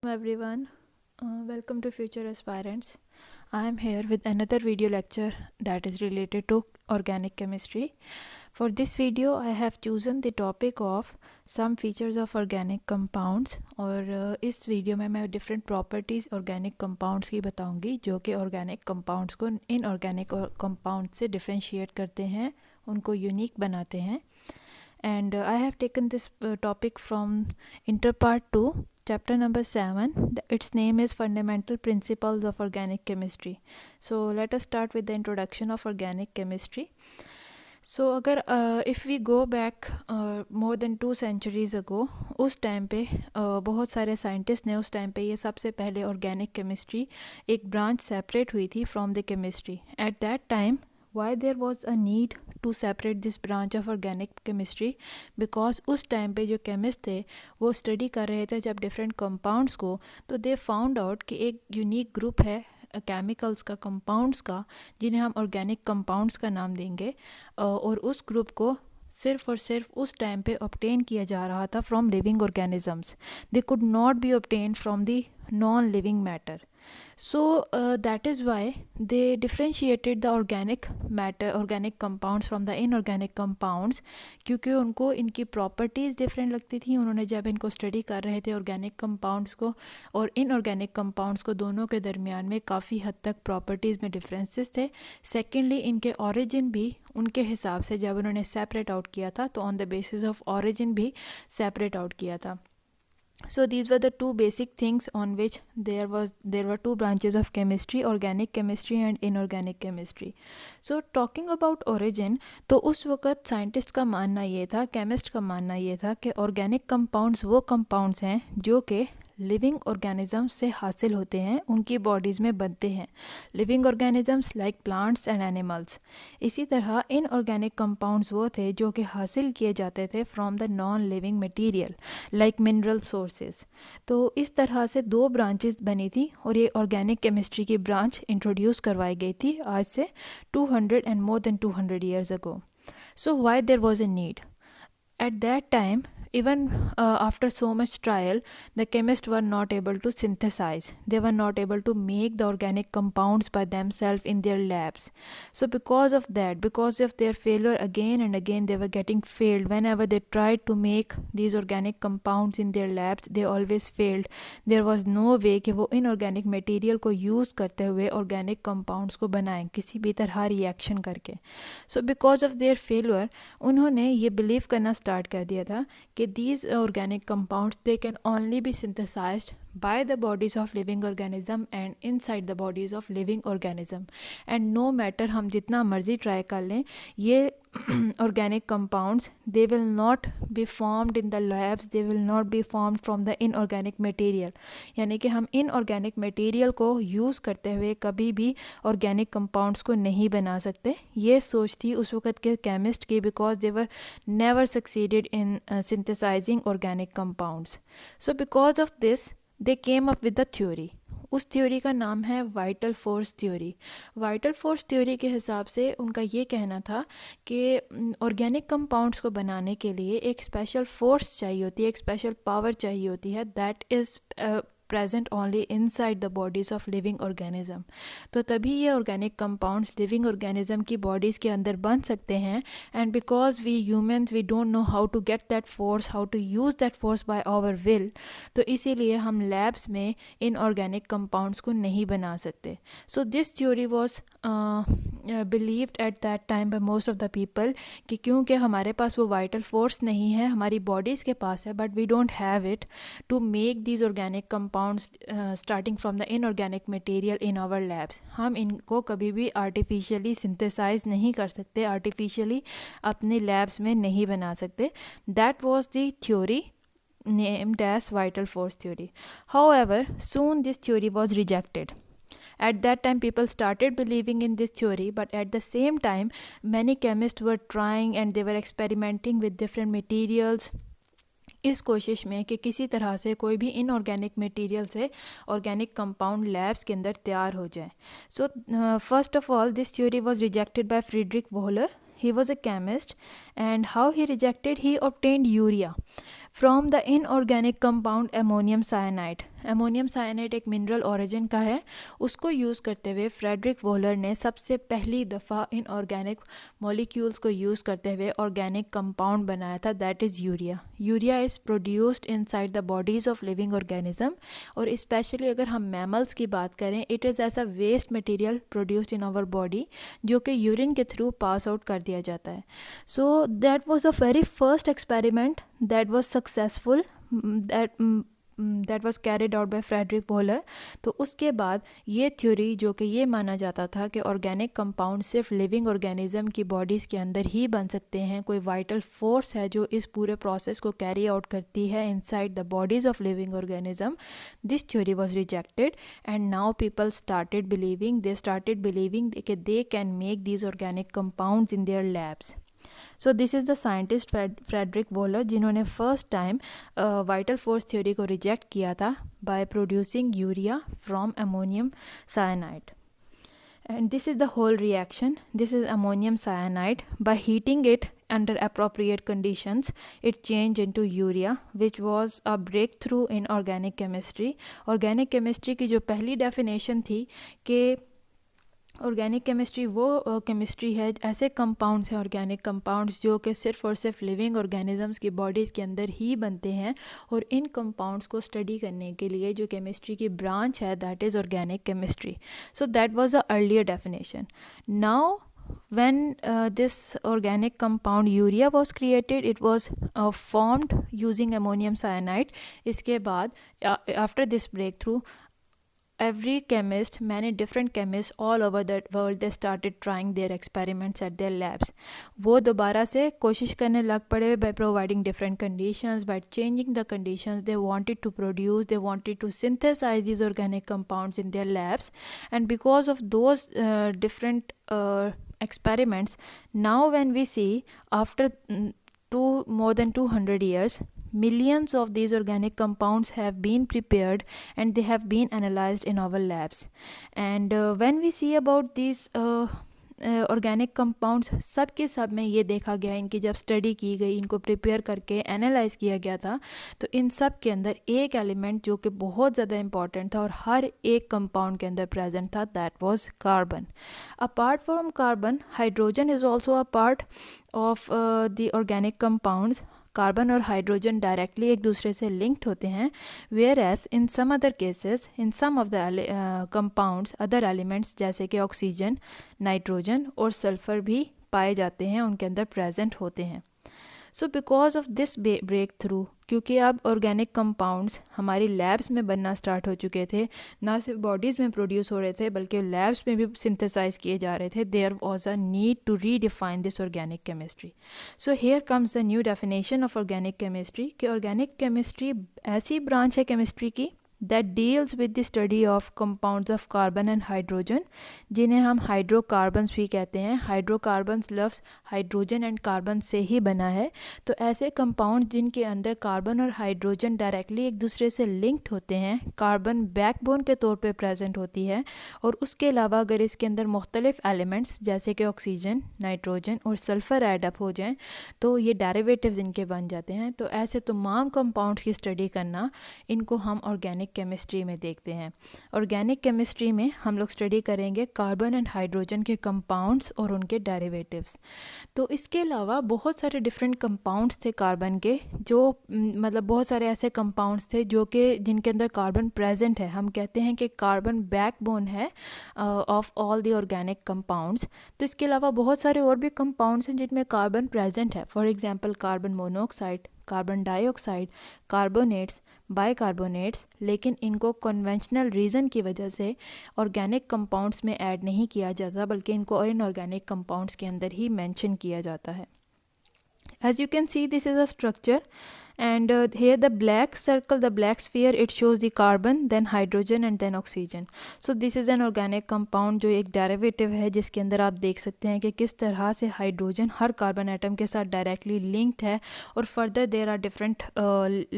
Everyone, welcome to Future Aspirants. I am here with another video lecture that is related to organic chemistry. For this video, I have chosen the topic of some features of organic compounds और इस video में मैं different properties organic compounds की बताऊंगी जो कि organic compounds को inorganic compounds से differentiate करते हैं, उनको unique बनाते हैं. And I have taken this topic from Interpart 2, chapter number 7. Its name is Fundamental Principles of Organic Chemistry. So let us start with the introduction of organic chemistry. So अगर if we go back more than 2 centuries ago, उस time पे बहुत सारे scientist ने उस time पे ये सबसे पहले ऑर्गेनिक केमिस्ट्री एक ब्रांच सेपरेट हुई थी from the chemistry. At that time why there was a need to separate this branch of organic chemistry, because उस टाइम पे जो केमिस्ट थे वो स्टडी कर रहे थे जब डिफरेंट कंपाउंड्स को, तो दे फाउंड आउट कि एक यूनिक ग्रुप है केमिकल्स का, कंपाउंड्स का, जिन्हें हम ऑर्गेनिक कंपाउंड्स का नाम देंगे. और उस ग्रुप को सिर्फ और सिर्फ उस टाइम पे ऑब्टेन किया जा रहा था from living organisms. They could not be obtain from the non living matter. So that is why they differentiated the organic matter, organic compounds from the inorganic compounds, क्योंकि उनको इनकी प्रॉपर्टीज़ डिफरेंट लगती थी. उन्होंने जब इनको स्टडी कर रहे थे ऑर्गेनिक कंपाउंड्स को और इनऑर्गेनिक कंपाउंड्स को, दोनों के दरमियान में काफ़ी हद तक प्रॉपर्टीज़ में डिफरेंसेस थे. सेकेंडली इनके ऑरिजिन भी उनके हिसाब से जब उन्होंने सेपरेट आउट किया था तो on the basis of origin भी सेपरेट आउट किया था. So these were the two basic things on which there were two branches of chemistry, organic chemistry and inorganic chemistry. So talking about origin, तो उस वक़्त scientist का मानना ये था, केमिस्ट का मानना ये था कि ऑर्गेनिक कंपाउंड्स वो कंपाउंड्स हैं जो कि लिविंग ऑर्गेनिजम्स से हासिल होते हैं, उनकी बॉडीज़ में बनते हैं. Living organisms like plants and animals. इसी तरह इनऑर्गेनिक कंपाउंड्स वो थे जो कि हासिल किए जाते थे from the non living material like mineral sources. तो इस तरह से दो ब्रांचेस बनी थी और ये ऑर्गेनिक केमिस्ट्री की ब्रांच इंट्रोड्यूस करवाई गई थी आज से 200 and more than 200 years ago. So why there was a need? At that time, even after so much trial, the chemists were not able to synthesize. They were not able to make the organic compounds by themselves in their labs. So because of that, because of their failure again and again, they were getting failed. Whenever they tried to make these organic compounds in their labs, they always failed. There was no way कि वो inorganic material को use करते हुए organic compounds को बनाएं किसी भी तरह reaction करके. So because of their failure, उन्होंने ये believe करना स्टार्ट कर दिया था कि these organic compounds they can only be synthesized by the bodies of living organism and inside the bodies of living organism. And no matter हम जितना मर्जी ट्राई कर लें, ये organic compounds they will not be formed in the labs, they will not be formed from the inorganic material. यानी कि हम inorganic material को यूज़ करते हुए कभी भी organic compounds को नहीं बना सकते. ये सोच थी उस वक़्त के chemist की, because they were never succeeded in synthesizing organic compounds. So because of this they came up with the theory. उस थ्योरी का नाम है vital force theory. Vital force theory के हिसाब से उनका ये कहना था कि ऑर्गेनिक कंपाउंड्स को बनाने के लिए एक स्पेशल फोर्स चाहिए होती है, एक स्पेशल पावर चाहिए होती है, that is present only inside the bodies of living organism. तो तभी ये organic compounds living organism की bodies के अंदर बन सकते हैं. And because we humans we don't know how to get that force, how to use that force by our will, तो इसीलिए हम labs में inorganic compounds को नहीं बना सकते. So this theory was believed at that time by most of the people कि क्योंकि हमारे पास वो vital force नहीं है, हमारी bodies के पास है, but we don't have it to make these organic compounds starting from the inorganic material in our labs. हम इनको कभी भी artificially synthesize नहीं कर सकते, artificially अपने labs में नहीं बना सकते. That was the theory named as vital force theory. However, soon this theory was rejected. At that time people started believing in this theory, but at the same time many chemists were trying and they were experimenting with different materials इस कोशिश में कि किसी तरह से कोई भी inorganic material से ऑर्गेनिक कंपाउंड लैब्स के अंदर तैयार हो जाए. So first of all this theory was rejected by Friedrich Wohler. He was a chemist, and how he rejected, he obtained urea from the inorganic compound ammonium cyanide. Ammonium cyanide एक mineral origin का है, उसको use करते हुए Frederick volar ने सबसे पहली दफ़ा इन ऑर्गेनिक मॉलिक्यूल्स को यूज़ करते हुए ऑर्गेनिक कंपाउंड बनाया था, that is urea. Urea is produced inside the bodies of living organism, और स्पेशली अगर हम मैमल्स की बात करें, it is as a waste material produced in our body, जो कि यूरिन के थ्रू पास आउट कर दिया जाता है. So that was a very first experiment that was successful, that was carried out by Friedrich Wohler. तो उसके बाद ये थ्योरी, जो कि ये माना जाता था कि ऑर्गेनिक कंपाउंड सिर्फ लिविंग ऑर्गेनिज्म की बॉडीज़ के अंदर ही बन सकते हैं, कोई वाइटल फोर्स है जो इस पूरे प्रोसेस को कैरी आउट करती है inside the bodies of living organism, this theory was rejected and now people started believing कि they can make these organic compounds in their labs. So this is the scientist Frederick Wohler, जिन्होंने first time vital force theory को reject किया था by producing urea from ammonium cyanide. And this is the whole reaction. This is ammonium cyanide. By heating it under appropriate conditions, it changed into urea, which was a breakthrough in organic chemistry. Organic chemistry की जो पहली definition थी कि organic chemistry वो chemistry है, ऐसे compounds हैं organic compounds जो कि सिर्फ और सिर्फ लिविंग ऑर्गेनिजम्स की बॉडीज़ के अंदर ही बनते हैं, और इन कंपाउंड्स को स्टडी करने के लिए जो केमिस्ट्री की ब्रांच है that is organic chemistry. So that was a earlier definition. Now when this organic compound urea was created, it was formed using ammonium cyanide. इसके बाद after this breakthrough, every chemist, many different chemists all over the world, they started trying their experiments at their labs. वो दोबारा से कोशिश करने लग पड़े by providing different conditions, by changing the conditions they wanted to produce, they wanted to synthesize these organic compounds in their labs. And because of those different experiments, now when we see after more than 200 years, millions of these organic compounds have been prepared and they have been analyzed in our labs. And when we see about these organic compounds, सब के सब में ये देखा गया, इनकी जब study की गई, इनको प्रिपेयर करके एनालाइज किया गया था, तो इन सब के अंदर एक एलिमेंट जो कि बहुत ज़्यादा इंपॉर्टेंट था और हर एक कंपाउंड के अंदर प्रेजेंट था, that was carbon. Apart from carbon, hydrogen is also a part of the organic compounds. Carbon और हाइड्रोजन डायरेक्टली एक दूसरे से लिंक्ड होते हैं, whereas in some other cases, in some of the compounds, other elements जैसे कि oxygen, nitrogen और sulphur भी पाए जाते हैं, उनके अंदर प्रेजेंट होते हैं. So because of this breakthrough, क्योंकि अब ऑर्गेनिक कंपाउंड्स हमारी लैब्स में बनना स्टार्ट हो चुके थे, ना सिर्फ बॉडीज़ में प्रोड्यूस हो रहे थे बल्कि लैब्स में भी सिंथेसाइज किए जा रहे थे, there was a need to redefine this organic chemistry. So here comes the new definition of organic chemistry, कि ऑर्गेनिक केमिस्ट्री ऐसी ब्रांच है केमिस्ट्री की that deals with the study of compounds of carbon and hydrogen, जिन्हें हम hydrocarbons भी कहते हैं. Hydrocarbons लफ्ज़ हाइड्रोजन एंड कार्बन से ही बना है. तो ऐसे कंपाउंड जिनके अंदर कार्बन और हाइड्रोजन डायरेक्टली एक दूसरे से लिंक्ड होते हैं, कार्बन बैकबोन के तौर पे प्रेजेंट होती है, और उसके अलावा अगर इसके अंदर मुख्तलिफ एलिमेंट्स जैसे कि ऑक्सीजन, नाइट्रोजन और सल्फ़र ऐड अप हो जाएँ तो ये डेरिवेटिव्स इनके बन जाते हैं. तो ऐसे तमाम कंपाउंड्स की स्टडी करना, इनको हम ऑर्गेनिक केमिस्ट्री में देखते हैं. ऑर्गेनिक केमिस्ट्री में हम लोग स्टडी करेंगे कार्बन एंड हाइड्रोजन के कंपाउंड्स और उनके डेरिवेटिव्स. तो इसके अलावा बहुत सारे डिफरेंट कंपाउंड्स थे कार्बन के, जो मतलब बहुत सारे ऐसे कंपाउंड्स थे जो कि जिनके अंदर कार्बन प्रेजेंट है. हम कहते हैं कि कार्बन बैकबोन है of all the organic compounds. तो इसके अलावा बहुत सारे और भी कंपाउंड्स हैं जिनमें कार्बन प्रेजेंट है. For example carbon monoxide, carbon dioxide, carbonates, bicarbonates, लेकिन इनको कन्वेंशनल रीज़न की वजह से ऑर्गेनिक कंपाउंड्स में ऐड नहीं किया जाता बल्कि इनको इनऑर्गेनिक कंपाउंड्स के अंदर ही मेंशन किया जाता है. As you can see, this is a structure, and here the black circle, the black sphere, it shows the carbon, then hydrogen and then oxygen. So this is an organic compound जो एक derivative है, जिसके अंदर आप देख सकते हैं कि किस तरह से हाइड्रोजन हर कार्बन एटम के साथ डायरेक्टली लिंक्ड है, और further there are different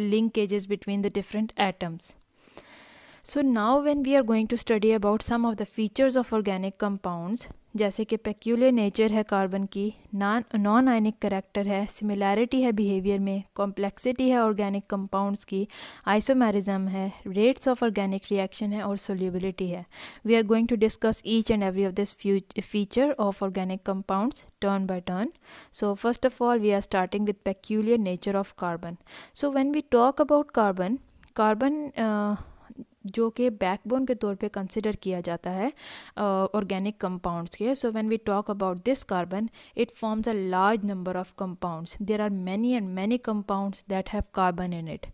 linkages between the different atoms. So now when we are going to study about some of the features of organic compounds, जैसे कि पेक्यूलियर नेचर है carbon की, non ionic character है, similarity है behaviour में, complexity है organic compounds की, isomerism है, रेट्स ऑफ ऑर्गेनिक रिएक्शन है और सोल्यूबिलिटी है. We are going to discuss each and every of this feature of organic compounds turn by turn. So first of all we are starting with peculiar nature of carbon. So when we talk about carbon जो कि backbone के तौर पे consider किया जाता है organic compounds के. So when we talk about this carbon it forms a large number of compounds. There are many and many compounds that have carbon in it.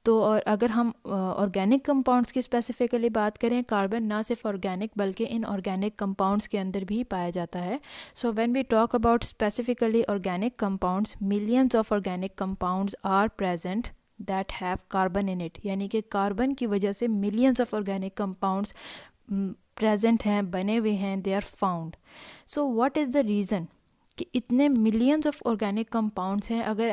तो और अगर हम ऑर्गेनिक कंपाउंड्स की स्पेसिफिकली बात करें, कार्बन ना सिर्फ ऑर्गेनिक बल्कि इन ऑर्गेनिक कंपाउंड्स के अंदर भी पाया जाता है. So when we talk about specifically organic compounds, millions of organic compounds are present that have carbon in it. यानी कि कार्बन की वजह से millions of organic compounds present हैं, बने हुए हैं, they are found. So what is the reason कि इतने मिलियंस ऑफ ऑर्गेनिक कंपाउंड्स हैं? अगर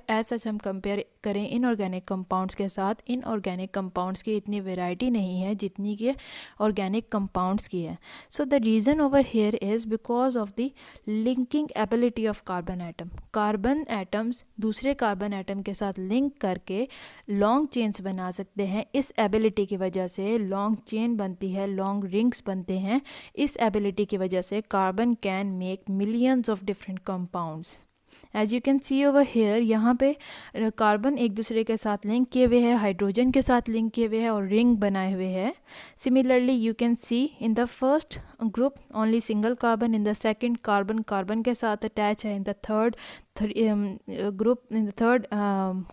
ऐसे हम कंपेयर करें इनऑर्गेनिक कंपाउंड्स के साथ, इनऑर्गेनिक कंपाउंड्स की इतनी वैरायटी नहीं है जितनी कि ऑर्गेनिक कंपाउंड्स की है. So the reason over here is because of the linking ability of carbon atom. Carbon atoms दूसरे कार्बन एटम के साथ लिंक करके लॉन्ग चेन्स बना सकते हैं. इस एबिलिटी की वजह से लॉन्ग चेन बनती है, लॉन्ग रिंग्स बनते हैं. इस एबिलिटी की वजह से carbon can make millions of different compounds. As you can see over here, यहाँ पे कार्बन एक दूसरे के साथ लिंक किए हुए हैं, हाइड्रोजन के साथ लिंक किए हुए हैं और रिंग बनाए हुए हैं. Similarly you can see in the first group only single carbon, in the second carbon carbon के साथ अटैच है, in the third group, in the third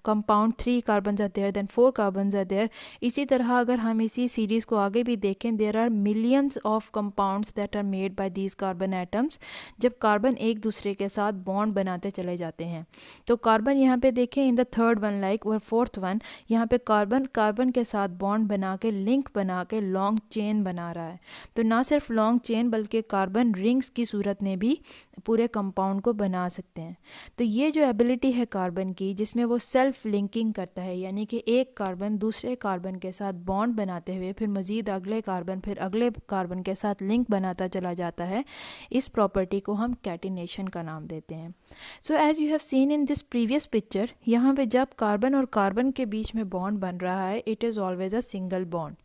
compound 3 carbons are there, then 4 carbons are there. इसी तरह अगर हम इसी series को आगे भी देखें, there are millions of compounds that are made by these carbon atoms. जब कार्बन एक दूसरे के साथ बॉन्ड बनाते चले जाते हैं, तो कार्बन यहाँ पे देखें in the third one like और फोर्थ वन, यहाँ पे कार्बन के साथ बॉन्ड बना के, लिंक बना के लॉन्ग चेन बना रहा है. तो ना सिर्फ लॉन्ग चेन बल्कि कार्बन रिंग्स की सूरत में भी पूरे कंपाउंड को बना सकते हैं. तो ये जो एबिलिटी है कार्बन की, जिसमें वो सेल्फ लिंकिंग करता है, यानी कि एक कार्बन दूसरे कार्बन के साथ बॉन्ड बनाते हुए फिर मज़ीद अगले कार्बन फिर अगले कार्बन के साथ लिंक बनाता चला जाता है, इस प्रॉपर्टी को हम कैटिनेशन का नाम देते हैं. So as you have seen in this previous picture, यहाँ पे जब कार्बन और कार्बन के बीच में बॉन्ड बन रहा है, it is always a single bond.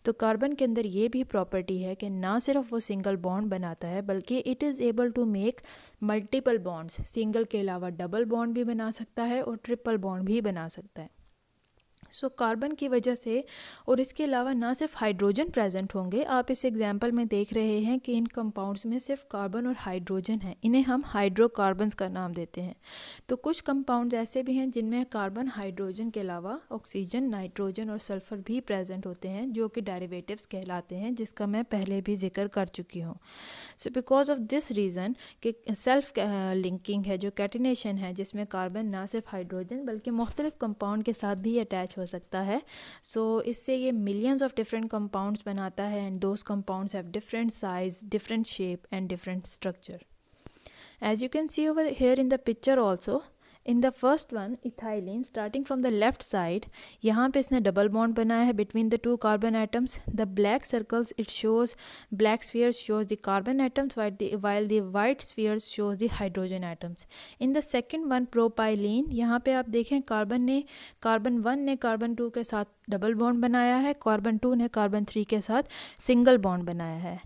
तो कार्बन के अंदर ये भी प्रॉपर्टी है कि ना सिर्फ वो सिंगल बॉन्ड बनाता है बल्कि it is able to make multiple bonds. Single के अलावा डबल बॉन्ड भी बना सकता है और ट्रिपल बॉन्ड भी बना सकता है. सो कार्बन की वजह से, और इसके अलावा ना सिर्फ हाइड्रोजन प्रेजेंट होंगे, आप इस एग्जांपल में देख रहे हैं कि इन कंपाउंड्स में सिर्फ कार्बन और हाइड्रोजन है, इन्हें हम हाइड्रोकार्बन्स का नाम देते हैं. तो कुछ कंपाउंड्स ऐसे भी हैं जिनमें कार्बन हाइड्रोजन के अलावा ऑक्सीजन, नाइट्रोजन और सल्फर भी प्रेजेंट होते हैं, जो कि डेरिवेटिव्स कहलाते हैं, जिसका मैं पहले भी जिक्र कर चुकी हूँ. सो बिकॉज ऑफ दिस रीज़न कि सेल्फ लिंकिंग है, जो कैटिनेशन है, जिसमें कार्बन ना सिर्फ हाइड्रोजन बल्कि मुख्तलिफ कंपाउंड के साथ भी अटैच हो सकता है. सो इससे ये मिलियंस ऑफ डिफरेंट कंपाउंड्स बनाता है, and those compounds have different size, different shape and different structure. As you can see over here in the picture also, in the first one ethylene, starting from the left side, यहाँ पे इसने double bond बनाया है between the two carbon atoms. The black circles it shows, black spheres shows the carbon atoms while the white spheres shows the hydrogen atoms. in the second one propylene, यहाँ पे आप देखें carbon 1 ने carbon 2 के साथ double bond बनाया है, carbon 2 ने कार्बन 3 के साथ सिंगल बॉन्ड बनाया है.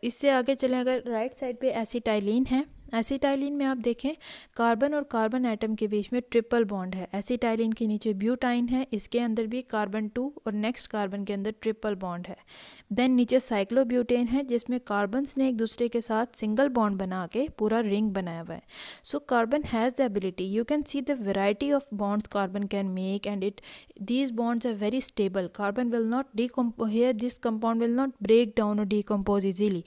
इससे आगे चलें, अगर राइट साइड पे एसिटाइलिन है, एसिटाइलिन में आप देखें कार्बन और कार्बन एटम के बीच में ट्रिपल बॉन्ड है. एसिटाइलिन के नीचे ब्यूटाइन है, इसके अंदर भी कार्बन 2 और नेक्स्ट कार्बन के अंदर ट्रिपल बॉन्ड है. देन नीचे साइक्लोब्यूटेन है, जिसमें कार्बन्स ने एक दूसरे के साथ सिंगल बॉन्ड बना के पूरा रिंग बनाया हुआ है. So carbon has the ability, you can see the variety of bonds carbon can make, and these bonds are very stable. Carbon will not decompose here, this compound will not break down or decompose easily,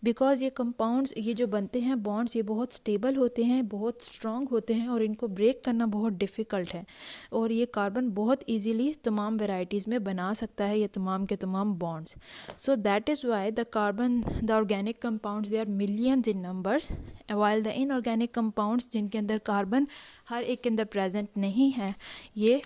because ये compounds, ये जो बनते हैं bonds, ये बहुत stable होते हैं, बहुत strong होते हैं और इनको break करना बहुत difficult है. और ये कार्बन बहुत easily तमाम varieties में बना सकता है ये तमाम के तमाम bonds. So that is why the organic compounds, they are millions in numbers, while the inorganic compounds जिनके अंदर कार्बन हर एक के अंदर प्रेजेंट नहीं है, ये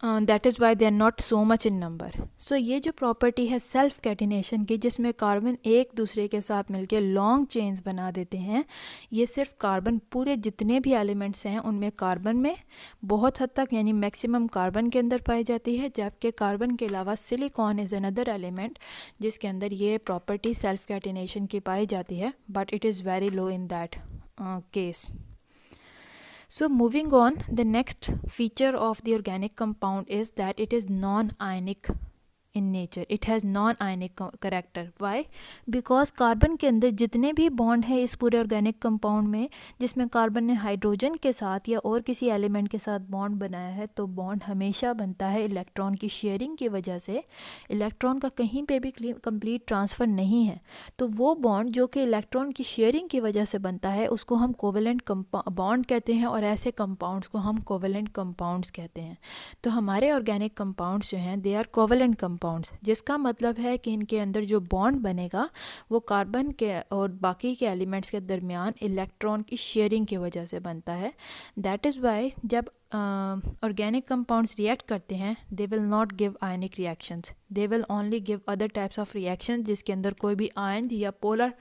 that is why they are not so much in number. So ये जो प्रॉपर्टी है सेल्फ कैटिनेशन की, जिसमें कार्बन एक दूसरे के साथ मिलकर लॉन्ग चेन्स बना देते हैं, ये सिर्फ कार्बन, पूरे जितने भी एलिमेंट्स हैं उनमें कार्बन में बहुत हद तक यानी मैक्सिमम कार्बन के अंदर पाई जाती है, जबकि कार्बन के अलावा सिलिकॉन इज़ अनदर एलिमेंट जिसके अंदर ये प्रॉपर्टी सेल्फ कैटिनेशन की पाई जाती है, but it is very low in that case. So moving on, the next feature of the organic compound is that it is non-ionic in nature. It has non-ionic character. Why? Because carbon के अंदर जितने भी bond है इस पूरे organic compound में, जिसमें carbon ने हाइड्रोजन के साथ या और किसी एलिमेंट के साथ बॉन्ड बनाया है, तो बॉन्ड हमेशा बनता है इलेक्ट्रॉन की शेयरिंग की वजह से. इलेक्ट्रॉन का कहीं पे भी कंप्लीट ट्रांसफ़र नहीं है, तो वो बॉन्ड जो कि इलेक्ट्रॉन की शेयरिंग की वजह से बनता है उसको हम कोवेलेंट बॉन्ड कहते हैं, और ऐसे कंपाउंड्स को हम कोवेलेंट कंपाउंड्स कहते हैं. तो हमारे ऑर्गेनिक कंपाउंड्स जो हैं दे आर कोवेलेंट कंपाउंड्स, जिसका मतलब है कि इनके अंदर जो बॉन्ड बनेगा वो कार्बन के और बाकी के एलिमेंट्स के दरमियान इलेक्ट्रॉन की शेयरिंग की वजह से बनता है. दैट इज़ वाई जब ऑर्गेनिक कंपाउंड्स रिएक्ट करते हैं, they will not give ionic reactions, they will only give other types of reaction जिसके अंदर कोई भी आयन या पोलर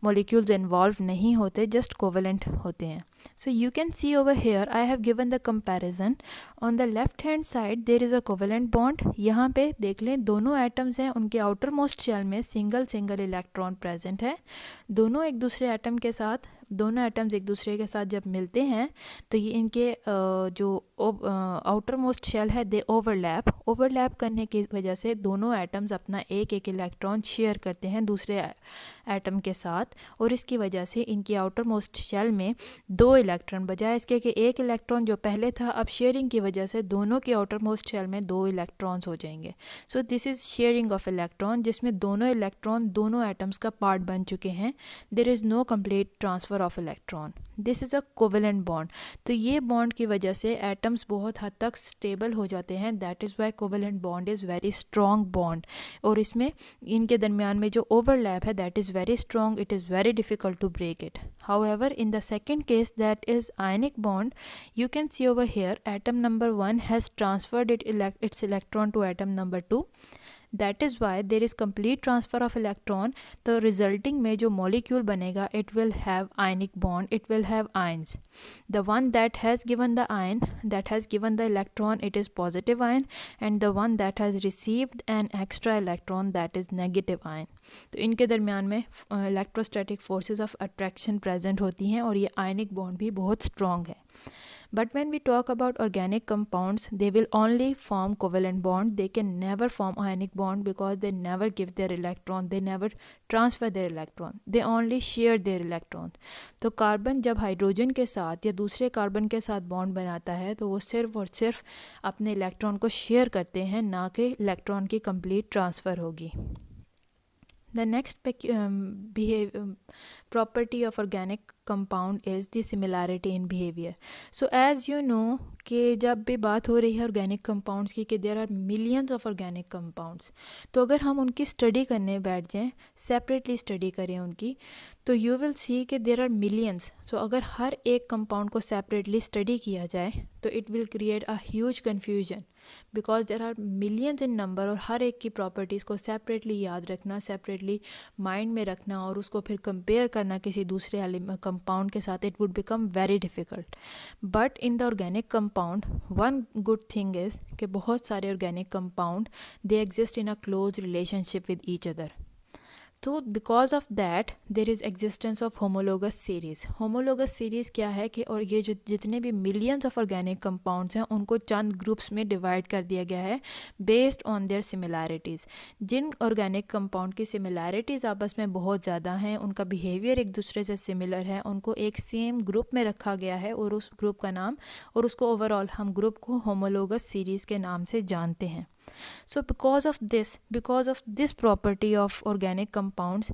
मॉलिक्यूल्स इन्वॉल्व नहीं होते, जस्ट कोवेलेंट होते हैं. So you can see over here I have given the comparison. On the left hand side there is a covalent bond. यहाँ पे देख लें दोनों एटम्स हैं, उनके आउटर मोस्ट शेल में सिंगल इलेक्ट्रॉन प्रेजेंट है. दोनों एक दूसरे एटम के साथ, दोनों एटम्स एक दूसरे के साथ जब मिलते हैं तो ये इनके जो आउटर मोस्ट शेल है दे ओवरलैप करने की वजह से दोनों एटम्स अपना एक इलेक्ट्रॉन शेयर करते हैं दूसरे एटम के साथ, और इसकी वजह से इनकी आउटर मोस्ट शेल में 2 इलेक्ट्रॉन, बजाय इसके कि एक इलेक्ट्रॉन जो पहले था, अब शेयरिंग की वजह से दोनों के आउटर मोस्ट शेल में 2 इलेक्ट्रॉन्स हो जाएंगे. सो this is sharing of electron, जिसमें दोनों इलेक्ट्रॉन दोनों एटम्स का पार्ट बन चुके हैं. There is no complete transfer of electron. This is a covalent bond. तो ये बॉन्ड की वजह से एटम्स बहुत हद तक स्टेबल हो जाते हैं. That is Y covalent bond is very strong bond, और इसमें इनके दरमियान में जो ओवरलैप है that is very strong. It is very difficult to break it. However, in the second case, that is ionic bond, you can see over here atom number 1 has transferred its electron to atom number 2. That is why there is complete transfer of electron. तो resulting में जो molecule बनेगा it will have ionic bond, it will have ions. The one that has given the ion, that has given the electron, it is positive ion, and the one that has received an extra electron, that is negative ion. तो इनके दरमियान में electrostatic forces of attraction present होती हैं, और ये ionic bond भी बहुत स्ट्रॉन्ग है. But when we talk about organic compounds, they will only form covalent bond. They can never form ionic bond because they never give their electron. They never transfer their electron. They only share their electrons. तो carbon जब hydrogen के साथ या दूसरे carbon के साथ bond बनाता है तो वो सिर्फ और सिर्फ अपने इलेक्ट्रॉन को शेयर करते हैं, ना कि इलेक्ट्रॉन की कंप्लीट ट्रांसफ़र होगी. The next property of organic compound is the similarity in behavior. So as you know कि जब भी बात हो रही है ऑर्गेनिक कंपाउंड्स की कि there are millions of organic compounds, तो अगर हम उनकी स्टडी करने बैठ जाएं, सेपरेटली स्टडी करें उनकी, तो यू विल सी कि देयर आर मिलियंस. सो अगर हर एक कंपाउंड को सेपरेटली स्टडी किया जाए तो it will create a huge confusion, because there are millions in number, और हर एक की प्रॉपर्टीज़ को सेपरेटली याद रखना, सेपरेटली माइंड में रखना और उसको फिर कंपेयर करना किसी दूसरे कंपाउंड के साथ, it would become very difficult. But in the organic compound one good thing is कि बहुत सारे organic compound they exist in a close relationship with each other. तो because of that there is existence of homologous series. Homologous series क्या है कि और ये जो जितने भी मिलियंस ऑफ ऑर्गेनिक कंपाउंड्स हैं उनको चंद ग्रुप्स में डिवाइड कर दिया गया है बेस्ड ऑन देयर सिमिलैरिटीज़. जिन ऑर्गेनिक कंपाउंड की सिमिलैरिटीज़ आपस में बहुत ज़्यादा हैं, उनका बिहेवियर एक दूसरे से सिमिलर है, उनको एक सेम ग्रुप में रखा गया है और उस ग्रुप का नाम, और उसको ओवरऑल हम ग्रुप को होमोलोगस सीरीज़ के नाम से जानते हैं. So because of this property of organic compounds,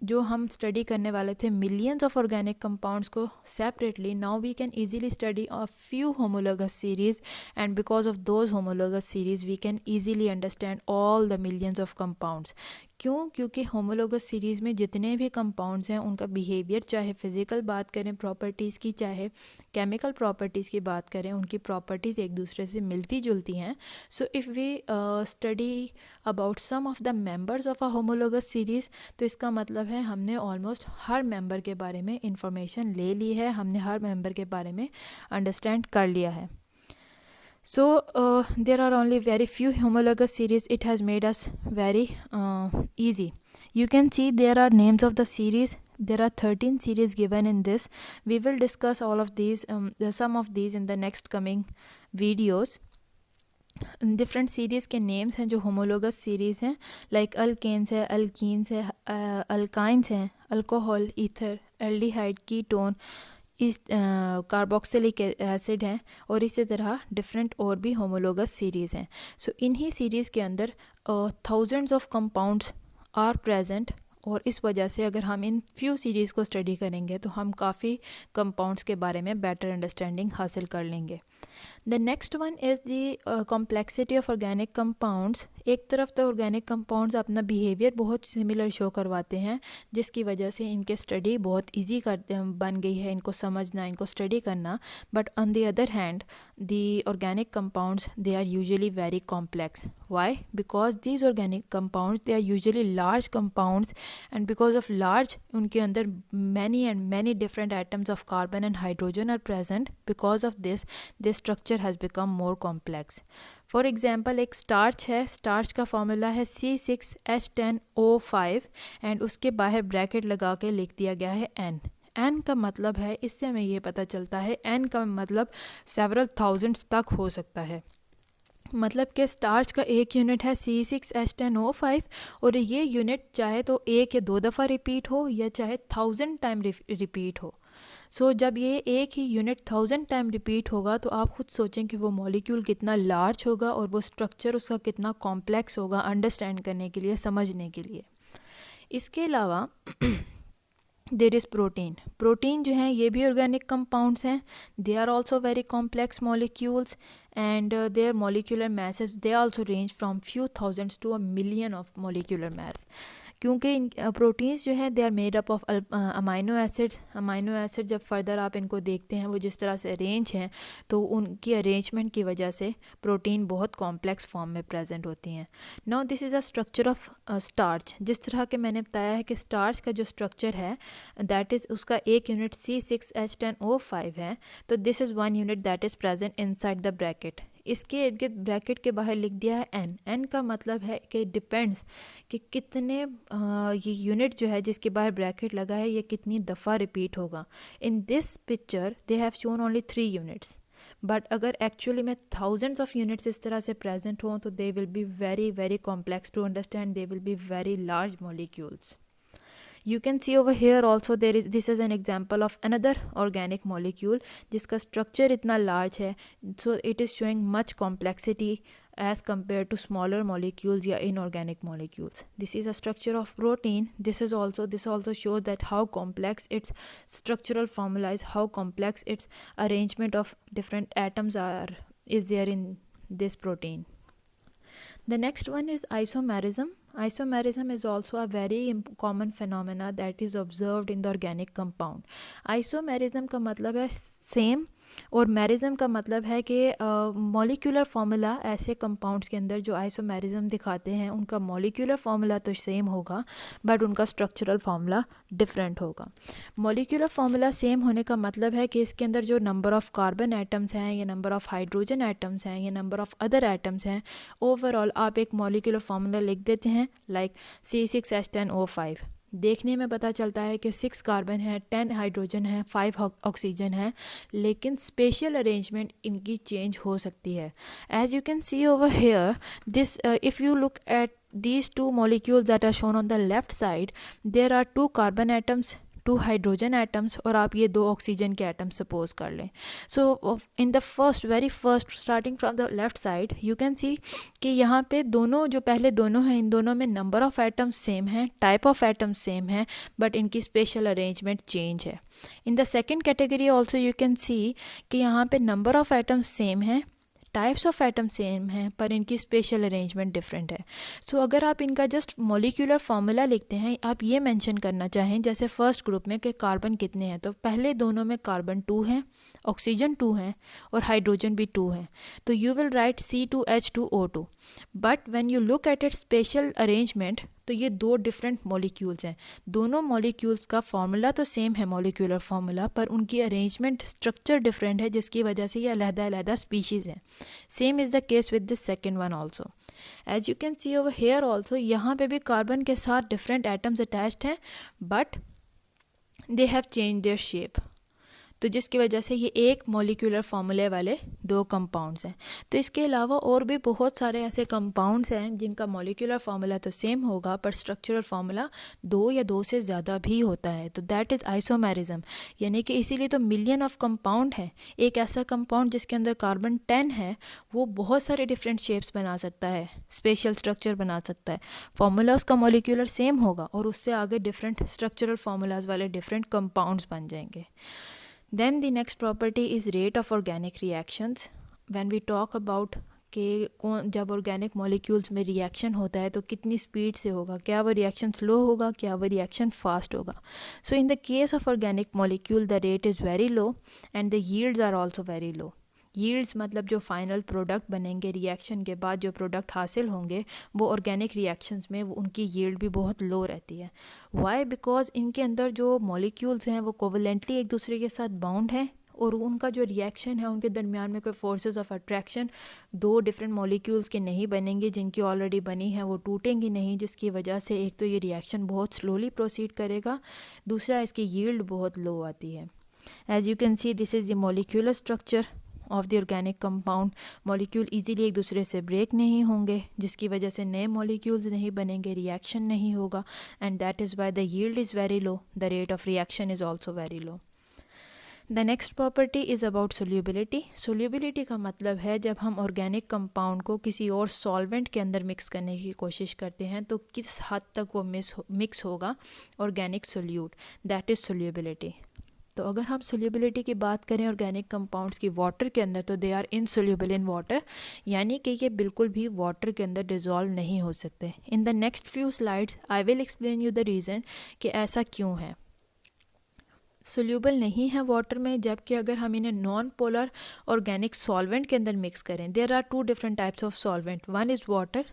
जो हम स्टडी करने वाले थे मिलियंस ऑफ ऑर्गेनिक कंपाउंड्स को separately, now we can easily study a few homologous series, and because of those homologous series we can easily understand all the millions of compounds. क्यों? क्योंकि homologous series में जितने भी compounds हैं उनका behaviour, चाहे physical बात करें प्रॉपर्टीज़ की, चाहे केमिकल प्रॉपर्टीज़ की बात करें, उनकी प्रॉपर्टीज़ एक दूसरे से मिलती जुलती हैं। So if we study about some of the members of a homologous series, तो इसका मतलब है हमने ऑलमोस्ट हर मेंबर के बारे में इंफॉर्मेशन ले ली है, हमने हर मेंबर के बारे में अंडरस्टैंड कर लिया है। So there are only very few homologous series. It has made us very easy. You can see there are names of the series. There are 13 series given in this. We will discuss all of these, some of these in the next coming videos. Different series के names हैं जो homologous series हैं, like alkanes है, alkenes है, alkynes हैं, alcohol, ether, aldehyde, ketone, इस carboxylic acid हैं, और इसी तरह डिफरेंट और भी होमोलोगस सीरीज़ हैं। सो इन्हीं सीरीज़ के अंदर thousands of compounds are present, और इस वजह से अगर हम इन फ्यू सीरीज़ को स्टडी करेंगे तो हम काफ़ी कंपाउंड्स के बारे में बेटर अंडरस्टैंडिंग हासिल कर लेंगे। The next one is the complexity of organic compounds. एक तरफ तो ऑर्गेनिक कंपाउंड्स अपना बिहेवियर बहुत सिमिलर शो करवाते हैं, जिसकी वजह से इनके स्टडी बहुत ईजी बन गई है, इनको समझना, इनको स्टडी करना। But on the other hand the organic compounds, they are usually very complex. Why? Because these organic compounds, they are usually large compounds, and because of large, उनके अंदर many different atoms of carbon and hydrogen are present. Because of this structure has become more complex. For example एक starch है, starch का formula है C6H10O5, and उसके बाहर bracket लगा के लिख दिया गया है N। एन का मतलब है, इससे हमें ये पता चलता है, एन का मतलब सेवरल थाउजेंड्स तक हो सकता है। मतलब कि स्टार्च का एक यूनिट है C6H10O5, और ये यूनिट चाहे तो एक या दो दफ़ा रिपीट हो या चाहे 1000 टाइम रिपीट हो। सो जब ये एक ही यूनिट 1000 टाइम रिपीट होगा तो आप खुद सोचें कि वो मॉलिक्यूल कितना लार्ज होगा और वो स्ट्रक्चर उसका कितना कॉम्प्लेक्स होगा अंडरस्टैंड करने के लिए, समझने के लिए। इसके अलावा देर इज़ प्रोटीन। प्रोटीन जो हैं ये भी ऑर्गेनिक कंपाउंड्स हैं, they are also very complex molecules, and their molecular masses they also range from few thousands to a million of molecular mass। क्योंकि इन प्रोटीन्स जो है they are made up of amino acids. Amino acid जब further आप इनको देखते हैं वो जिस तरह से अरेंज हैं, तो उनकी अरेंजमेंट की वजह से प्रोटीन बहुत कॉम्प्लेक्स फॉर्म में प्रेजेंट होती हैं। Now this is a structure of starch. जिस तरह के मैंने बताया है कि स्टार्च का जो स्ट्रक्चर है दैट इज़, उसका एक यूनिट C6H10O5 है, तो this is one unit that is present inside the bracket. इसके इर्द गिर्द ब्रैकेट के बाहर लिख दिया है एन। एन का मतलब है कि डिपेंड्स कि कितने ये यूनिट जो है जिसके बाहर ब्रैकेट लगा है ये कितनी दफ़ा रिपीट होगा। In this picture they have shown only 3 units, but अगर एक्चुअली में थाउजेंड्स ऑफ यूनिट्स इस तरह से प्रेजेंट हों तो they will be very very complex to understand, they will be very large molecules. You can see over here also this is an example of another organic molecule जिसका structure इतना large है, so it is showing much complexity as compared to smaller molecules या inorganic molecules. This is a structure of protein. This also shows that how complex its structural formula is, how complex its arrangement of different atoms is there in this protein. The next one is isomerism. Isomerism is also a very common phenomena that is observed in the organic compound. Isomerism का मतलब है same, और merism का मतलब है कि molecular formula ऐसे compounds के अंदर जो आइसोमेरिज्म दिखाते हैं उनका मॉलिक्यूलर फार्मूला तो सेम होगा बट उनका स्ट्रक्चरल फार्मूला डिफरेंट होगा। मॉलिक्यूलर फार्मूला सेम होने का मतलब है कि इसके अंदर जो नंबर ऑफ कार्बन एटम्स हैं या नंबर ऑफ हाइड्रोजन एटम्स हैं या नंबर ऑफ अदर एटम्स हैं, ओवरऑल आप एक मॉलिक्यूलर फार्मूला लिख देते हैं लाइक C6H10O5। देखने में पता चलता है कि 6 कार्बन है, 10 हाइड्रोजन है, 5 ऑक्सीजन है, लेकिन स्पेशल अरेंजमेंट इनकी चेंज हो सकती है। As you can see over here this, if you look at these two molecules that are shown on the left side, there are 2 carbon atoms, 2 hydrogen atoms और आप ये 2 oxygen के atom suppose कर लें. So in the very first starting from the left side you can see कि यहाँ पे दोनों जो पहले दोनों हैं इन दोनों में नंबर ऑफ एटम्स सेम है, टाइप ऑफ एटम्स सेम है, बट इनकी स्पेशल अरेंजमेंट चेंज है. In the second category also you can see कि यहाँ पे नंबर ऑफ एटम्स सेम है, टाइप्स ऑफ एटम सेम हैं, पर इनकी स्पेशल अरेंजमेंट डिफरेंट है. सो अगर आप इनका जस्ट मॉलिक्यूलर फार्मूला लिखते हैं, आप ये मेंशन करना चाहें जैसे फर्स्ट ग्रुप में कि कार्बन कितने हैं, तो पहले दोनों में कार्बन 2 हैं, ऑक्सीजन 2 हैं और हाइड्रोजन भी 2 हैं, तो you will write C2H2O2. But when you look at it special arrangement, तो ये 2 डिफरेंट मॉलिक्यूल्स हैं. दोनों मॉलिक्यूल्स का फार्मूला तो सेम है, मॉलिक्यूलर फार्मूला, पर उनकी अरेंजमेंट स्ट्रक्चर डिफरेंट है, जिसकी वजह से ये अलग-अलग स्पीशीज़ हैं. Same is the case with this second one also. As you can see over here also, यहाँ पे भी कार्बन के साथ डिफरेंट एटम्स अटैच्ड हैं, but they have change their shape, तो जिसकी वजह से ये एक मॉलिक्यूलर फार्मूले वाले 2 कंपाउंड्स हैं. तो इसके अलावा और भी बहुत सारे ऐसे कंपाउंड्स हैं जिनका मॉलिक्यूलर फार्मूला तो सेम होगा, पर स्ट्रक्चरल फार्मूला 2 या 2 से ज़्यादा भी होता है, तो दैट इज़ आइसोमेरिज्म. यानी कि इसीलिए तो मिलियन ऑफ कंपाउंड है. एक ऐसा कंपाउंड जिसके अंदर कार्बन 10 है, वो बहुत सारे डिफरेंट शेप्स बना सकता है, स्पेशल स्ट्रक्चर बना सकता है. फार्मूला उसका मॉलिक्यूलर सेम होगा और उससे आगे डिफरेंट स्ट्रक्चरल फार्मूलाज वाले डिफरेंट कंपाउंड्स बन जाएंगे. Then the next property is rate of organic reactions. When we talk about कि जब ऑर्गेनिक मॉलिक्यूल्स में रिएक्शन होता है तो कितनी स्पीड से होगा, क्या वो रिएक्शन स्लो होगा, क्या वो रिएक्शन फास्ट होगा. So in the case of organic molecule the rate is very low and the yields are also very low. Yields मतलब जो फाइनल प्रोडक्ट बनेंगे, रिएक्शन के बाद जो प्रोडक्ट हासिल होंगे, वो ऑर्गेनिक रिएक्शंस में वो उनकी यील्ड भी बहुत लो रहती है. वाई? बिकॉज इनके अंदर जो मॉलिक्यूल्स हैं वो कोवलेंटली एक दूसरे के साथ बाउंड हैं और उनका जो रिएक्शन है उनके दरमियान में कोई forces of attraction 2 different molecules के नहीं बनेंगे. जिनकी ऑलरेडी बनी है वो टूटेंगी नहीं, जिसकी वजह से एक तो ये रिएक्शन बहुत स्लोली प्रोसीड करेगा, दूसरा इसकी यील्ड बहुत लो आती है. As you can see this is the molecular structure of the organic compound. Molecule easily एक दूसरे से ब्रेक नहीं होंगे, जिसकी वजह से नए मॉलिक्यूल्स नहीं बनेंगे, रिएक्शन नहीं होगा, and that is why the yield is very low, the rate of reaction is also very low. The next property is about solubility. Solubility का मतलब है जब हम ऑर्गेनिक कंपाउंड को किसी और सॉल्वेंट के अंदर मिक्स करने की कोशिश करते हैं तो किस हद तक वो मिक्स होगा organic solute, that is solubility. तो अगर हम सोल्यूबिलिटी की बात करें ऑर्गेनिक कंपाउंड्स की वाटर के अंदर, तो they are insoluble in water, यानी कि ये बिल्कुल भी वाटर के अंदर डिज़ोल्व नहीं हो सकते. In the next few slides I will explain you the reason कि ऐसा क्यों है. सोल्यूबल नहीं है वाटर में, जबकि अगर हम इन्हें नॉन पोलर ऑर्गेनिक सॉल्वेंट के अंदर मिक्स करें, there are 2 different types of solvent. One is water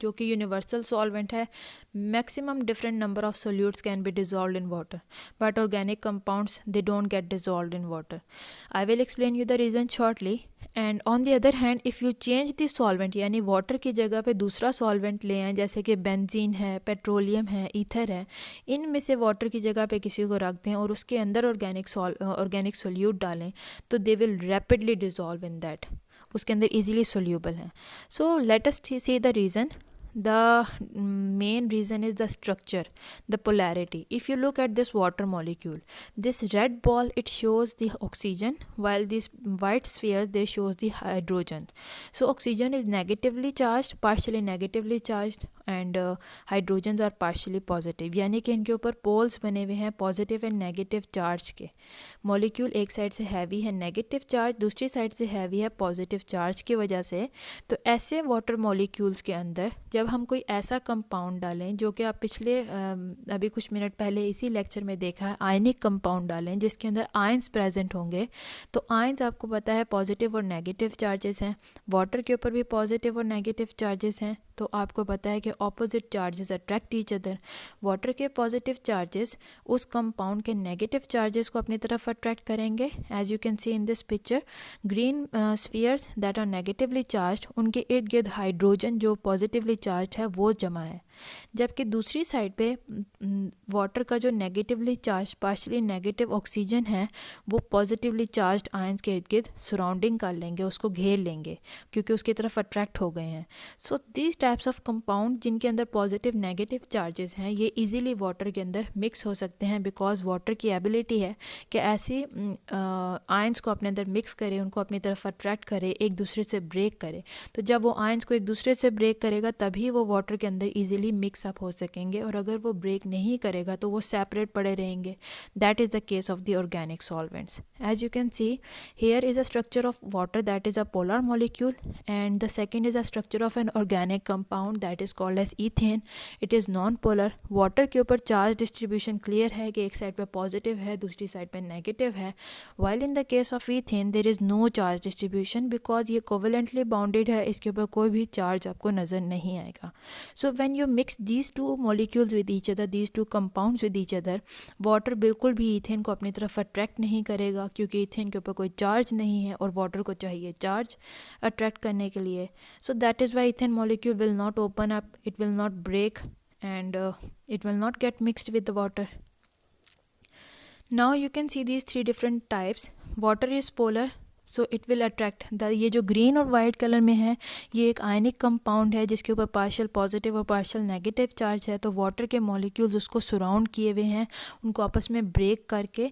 जो कि यूनिवर्सल सॉल्वेंट है, maximum different number of solutes can be dissolved in water, but organic compounds they don't get dissolved in water. I will explain you the reason shortly. And on the other hand if you change the solvent, यानी water की जगह पे दूसरा solvent ले आएँ, जैसे कि benzene है, पेट्रोलियम है, ईथर है, इनमें से वाटर की जगह पे किसी को रख दें और उसके अंदर ऑर्गेनिक सोल्यूट डालें, तो they will rapidly dissolve in that, उसके अंदर इजीली सोल्यूबल हैं. So let us see the reason. The main reason is the structure, the polarity. If you look at this water molecule, this red ball it shows the oxygen, while these white spheres they shows the hydrogen. So oxygen is negatively charged, partially negatively charged, and hydrogens are partially positive. यानी कि इनके ऊपर poles बने हुए हैं positive and negative charge के. Molecule एक side से हैवी है नेगेटिव चार्ज, दूसरी साइड से हैवी है पॉजिटिव चार्ज की वजह से. तो ऐसे वाटर मॉलिक्यूल्स के अंदर जब हम कोई ऐसा कंपाउंड डालें, जो कि आप पिछले अभी कुछ मिनट पहले इसी लेक्चर में देखा है, आयनिक कंपाउंड डालें जिसके अंदर आयंस प्रेजेंट होंगे, तो आयंस आपको पता है पॉजिटिव और नेगेटिव चार्जेस हैं. वाटर के ऊपर भी पॉजिटिव और नेगेटिव चार्जेस हैं, तो आपको पता है कि opposite charges attract each other. Water के पॉजिटिव चार्जेस उस कंपाउंड के नेगेटिव चार्जेस को अपनी तरफ अट्रैक्ट करेंगे. As you can see in this picture, green spheres that are negatively charged, उनके इर्द गिर्द हाइड्रोजन जो पॉजिटिवली चार्ज है वो जमा है. जबकि दूसरी साइड पे वाटर का जो negatively charge partially negative oxygen है वो पॉजिटिवली चार्ज्ड आयंस के इर्द गिर्द सराउंडिंग कर लेंगे, उसको घेर लेंगे क्योंकि उसकी तरफ अट्रैक्ट हो गए हैं। So these types of compound जिनके अंदर पॉजिटिव नेगेटिव चार्जेस हैं ये इजीली वाटर के अंदर मिक्स हो सकते हैं, बिकॉज वाटर की एबिलिटी है कि ऐसी आयंस को अपने अंदर मिक्स करे, उनको अपनी तरफ अट्रैक्ट करे, एक दूसरे से ब्रेक करे। तो जब वो आयंस को एक दूसरे से ब्रेक करेगा तभी वो वाटर के अंदर इजीली मिक्स अप हो सकेंगे, और अगर वो ब्रेक नहीं करेगा तो वो सेपरेट पड़े रहेंगे। That is the case of the organic solvents. As you can see here is a structure of water that is a polar molecule, and the second is a structure of an organic compound that is called as ethane. It is non-polar. water के ऊपर charge distribution clear है कि एक side पे positive है दूसरी side पे negative है, while in the case of ethane there is no charge distribution because ये covalently bounded है, इसके ऊपर कोई भी चार्ज आपको नज़र नहीं आएगा। So when you mix these two molecules with each other, these two compounds with each other, water बिल्कुल भी ईथेन को अपनी तरफ अट्रैक्ट नहीं करेगा क्योंकि ईथेन के ऊपर कोई चार्ज नहीं है और वाटर को चाहिए चार्ज अट्रैक्ट करने के लिए। So that is why ethane molecule will not open up, it will not break and it will not get mixed with the water. Now you can see these three different types. Water is polar, so it will attract the, ये जो green और white colour में है ये एक ionic compound है जिसके ऊपर पार्शियल पॉजिटिव और पार्शियल नेगेटिव चार्ज है। तो वाटर के मॉलिक्यूल्स उसको सराउंड किए हुए हैं, उनको आपस में ब्रेक करके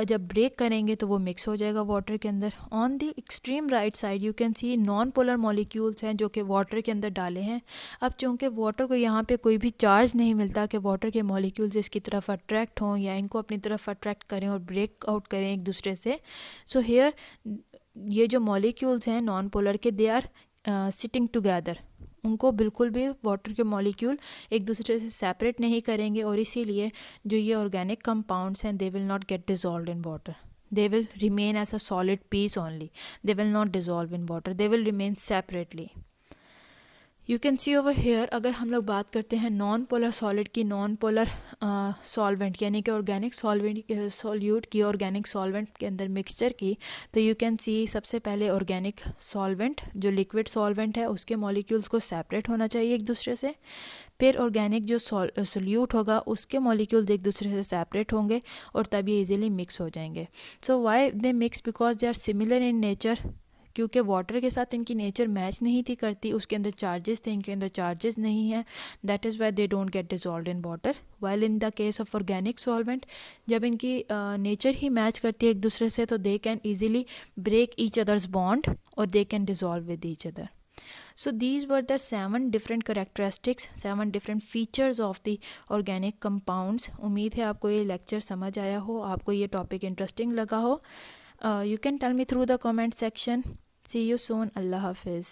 जब ब्रेक करेंगे तो वो मिक्स हो जाएगा वाटर के अंदर। On the extreme right side you can C non polar molecules हैं जो कि वाटर के अंदर डाले हैं। अब चूँकि वाटर को यहाँ पे कोई भी चार्ज नहीं मिलता कि वाटर के मॉलिक्यूल्स इसकी तरफ अट्रैक्ट हों या इनको अपनी तरफ अट्रैक्ट करें और ब्रेक आउट करें एक दूसरे से। सो हेयर ये जो मॉलिक्यूल्स हैं नॉन पोलर के दे आर सिटिंग टुगेदर, उनको बिल्कुल भी वाटर के मॉलिक्यूल एक दूसरे से सेपरेट नहीं करेंगे, और इसीलिए जो ये ऑर्गेनिक कंपाउंड्स हैं they will not get dissolved in water, they will remain as a solid piece only, they will not dissolve in water, they will remain separately. You can see over here अगर हम लोग बात करते हैं non polar solid की, non polar solvent यानी कि organic solvent solute की, ऑर्गेनिक सॉल्वेंट के अंदर मिक्सचर की, तो यू कैन सी सबसे पहले ऑर्गेनिक सॉल्वेंट जो लिक्विड सॉल्वेंट है उसके मॉलिक्यूल्स को सेपरेट होना चाहिए एक दूसरे से। फिर ऑर्गेनिक जो सोल्यूट होगा उसके मॉलिक्यूल्स एक दूसरे से सेपरेट होंगे और तब ये इजीली मिक्स हो जाएंगे। So why they mix, because they are similar in nature, क्योंकि वाटर के साथ इनकी नेचर मैच नहीं थी करती, उसके अंदर चार्जेस थे इनके अंदर चार्जेस नहीं है, that is why they don't get dissolved in water. While in the case of organic solvent जब इनकी नेचर ही मैच करती है एक दूसरे से तो they can easily break each others bond और they can dissolve with each other. So these were the 7 different characteristics, 7 different features of the organic compounds. उम्मीद है आपको ये लेक्चर समझ आया हो, आपको ये टॉपिक इंटरेस्टिंग लगा हो. You can tell me through the comment section. See you soon. Allah Hafiz.